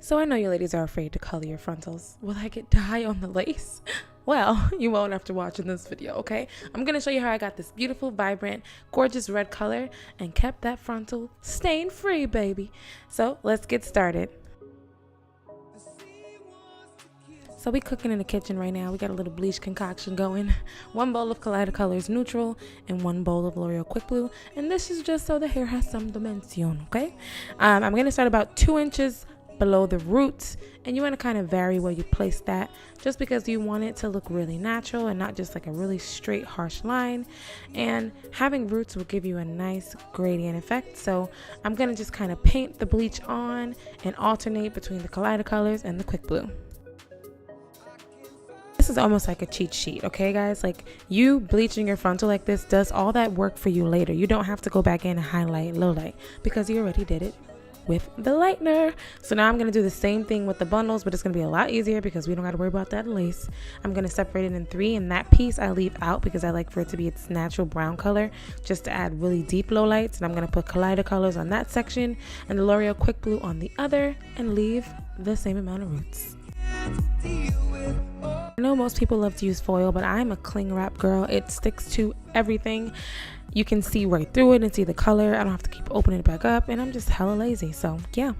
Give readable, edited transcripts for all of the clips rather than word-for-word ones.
So I know you ladies are afraid to color your frontals. Will I get dye on the lace? Well, you won't after watching this video, okay? I'm going to show you how I got this beautiful, vibrant, gorgeous red color and kept that frontal stain free, baby. So let's get started. So we cooking in the kitchen right now. We got a little bleach concoction going. 1 bowl of Collider Colors Neutral and 1 bowl of L'Oreal Quick Blue. And this is just so the hair has some dimension, okay? I'm going to start about 2 inches below the roots, and you want to kind of vary where you place that just because you want it to look really natural and not just like a really straight harsh line. And having roots will give you a nice gradient effect. So I'm going to just kind of paint the bleach on and alternate between the Collider Colors and the Quick Blue. This is almost like a cheat sheet, okay guys? Like, you bleaching your frontal like this does all that work for you later. You don't have to go back in and highlight, low light, because you already did it with the lightener. So now I'm going to do the same thing with the bundles, but it's going to be a lot easier because we don't got to worry about that lace. I'm going to separate it in 3, and that piece I leave out because I like for it to be its natural brown color, just to add really deep low lights. And I'm going to put Collider Colors on that section and the L'Oreal Quick Blue on the other, and leave the same amount of roots. I know most people love to use foil, but I'm a cling wrap girl. It sticks to everything. You can see right through it and see the color. I don't have to keep opening it back up, and I'm just hella lazy. So yeah.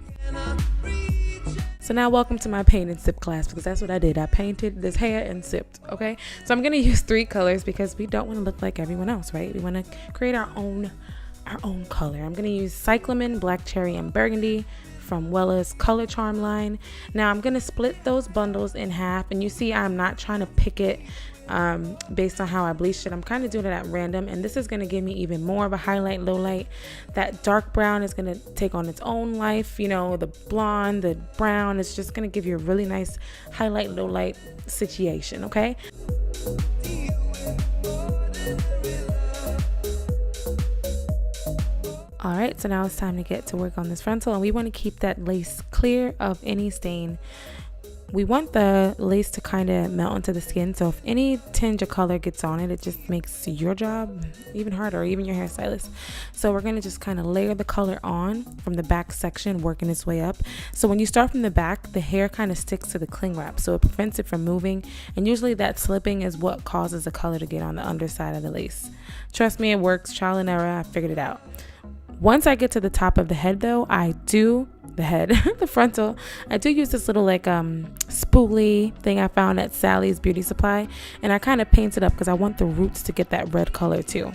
So now welcome to my paint and sip class, because that's what I did. I painted this hair and sipped, okay? So I'm going to use 3 colors because we don't want to look like everyone else, right? We want to create our own color. I'm going to use Cyclamen, Black Cherry, and Burgundy from Wella's Color Charm line. Now I'm going to split those bundles in half, and you see I'm not trying to pick it based on how I bleached it. I'm kind of doing it at random, and this is going to give me even more of a highlight, low light. That dark brown is going to take on its own life, you know, the blonde, the brown is just going to give you a really nice highlight, low light situation, okay? All right, so now it's time to get to work on this frontal, and we want to keep that lace clear of any stain. We want the lace to kind of melt into the skin, so if any tinge of color gets on it, it just makes your job even harder, or even your hairstylist. So we're going to just kind of layer the color on from the back section, working its way up. So when you start from the back, the hair kind of sticks to the cling wrap, so it prevents it from moving, and usually that slipping is what causes the color to get on the underside of the lace. Trust me, it works. Trial and error. I figured it out. Once I get to the top of the head, though, the frontal, I do use this little like spoolie thing I found at Sally's Beauty Supply, and I kind of paint it up because I want the roots to get that red color too.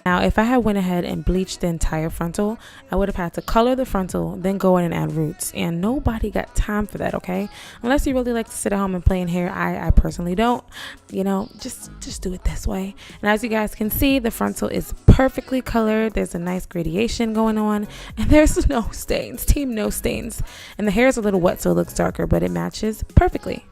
Now, if I had went ahead and bleached the entire frontal, I would have had to color the frontal, then go in and add roots, and nobody got time for that, okay? Unless you really like to sit at home and play in hair. I personally don't. You know, just do it this way. And as you guys can see, the frontal is perfectly colored. There's a nice gradation going on, and there's no stains. Team no stains. And the hair is a little wet, so it looks darker, but it matches perfectly.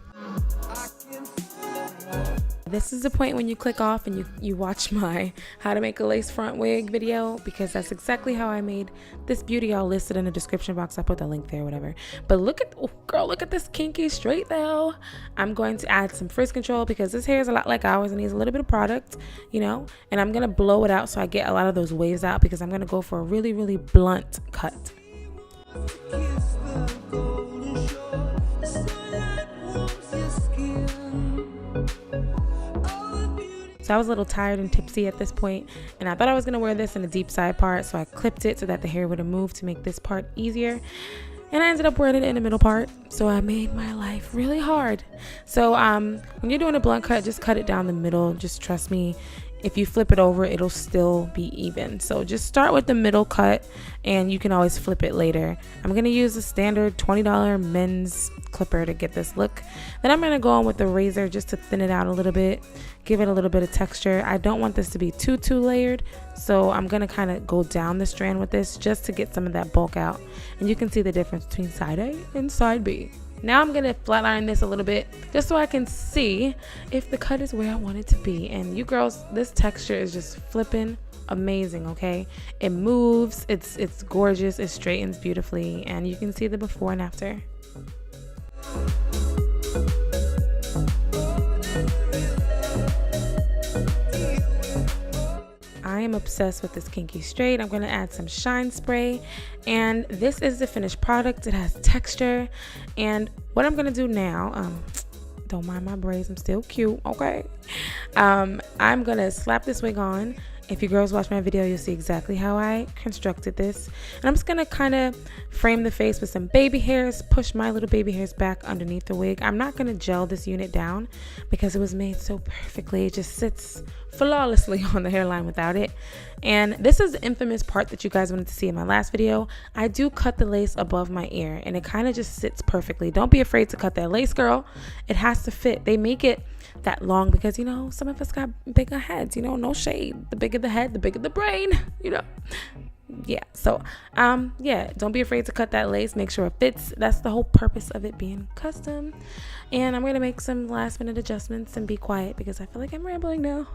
This is the point when you click off and you watch my how to make a lace front wig video, because that's exactly how I made this beauty. I'll list it in the description box. I'll put the link there, whatever. But look at, oh girl, look at this kinky straight though. I'm going to add some frizz control because this hair is a lot like ours and needs a little bit of product, you know, and I'm going to blow it out so I get a lot of those waves out, because I'm going to go for a really, really blunt cut. So I was a little tired and tipsy at this point, and I thought I was going to wear this in the deep side part, so I clipped it so that the hair would have moved to make this part easier, and I ended up wearing it in the middle part, so I made my life really hard. So when you're doing a blunt cut, just cut it down the middle. Just trust me, if you flip it over, it'll still be even. So just start with the middle cut, and you can always flip it later. I'm going to use a standard $20 men's clipper to get this look. Then I'm going to go on with the razor just to thin it out a little bit, give it a little bit of texture. I don't want this to be too layered, so I'm going to kind of go down the strand with this just to get some of that bulk out. And you can see the difference between side A and side B. Now I'm going to flatline this a little bit just so I can see if the cut is where I want it to be. And you girls, this texture is just flipping amazing, okay? It moves, it's gorgeous, it straightens beautifully, and you can see the before and after. I am obsessed with this kinky straight. I'm going to add some shine spray, and this is the finished product. It has texture, and what I'm going to do now, don't mind my braids, I'm still cute, okay? I'm going to slap this wig on. If you girls watch my video, you'll see exactly how I constructed this. And I'm just going to kind of frame the face with some baby hairs, push my little baby hairs back underneath the wig. I'm not going to gel this unit down because it was made so perfectly. It just sits flawlessly on the hairline without it. And this is the infamous part that you guys wanted to see in my last video. I do cut the lace above my ear, and it kind of just sits perfectly. Don't be afraid to cut that lace, girl. It has to fit. They make it that long because, you know, some of us got bigger heads, you know, no shade. The bigger the head, the bigger the brain, you know. Yeah, so yeah, don't be afraid to cut that lace. Make sure it fits. That's the whole purpose of it being custom. And I'm gonna make some last minute adjustments and be quiet because I feel like I'm rambling now.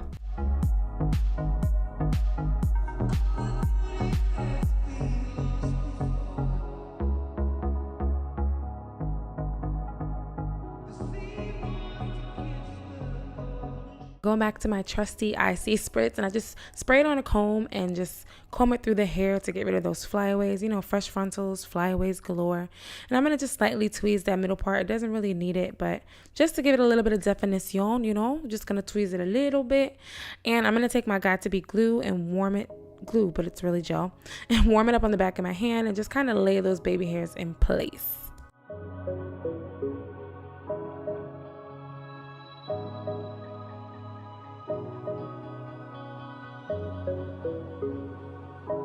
Going back to my trusty IC spritz, and I just spray it on a comb and just comb it through the hair to get rid of those flyaways, you know, fresh frontals, flyaways galore. And I'm going to just slightly tweeze that middle part. It doesn't really need it, but just to give it a little bit of definition, you know, just going to tweeze it a little bit. And I'm going to take my Got2b glue and warm it, glue, but it's really gel, and warm it up on the back of my hand and just kind of lay those baby hairs in place.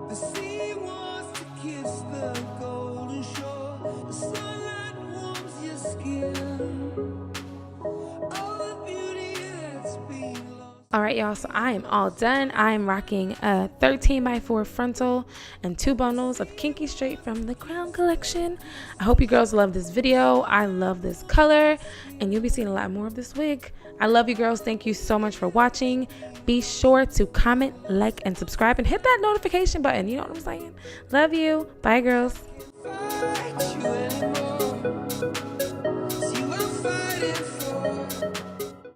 The sea wants to kiss the golden shore. The sunlight warms your skin. All the beauty that's been lost. All right, y'all, so I am all done. I am rocking a 13x4 frontal and 2 bundles of kinky straight from the Crown collection. I hope you girls love this video. I love this color, and you'll be seeing a lot more of this wig. I love you girls. Thank you so much for watching. Be sure to comment, like, and subscribe, and hit that notification button. You know what I'm saying? Love you. Bye, girls.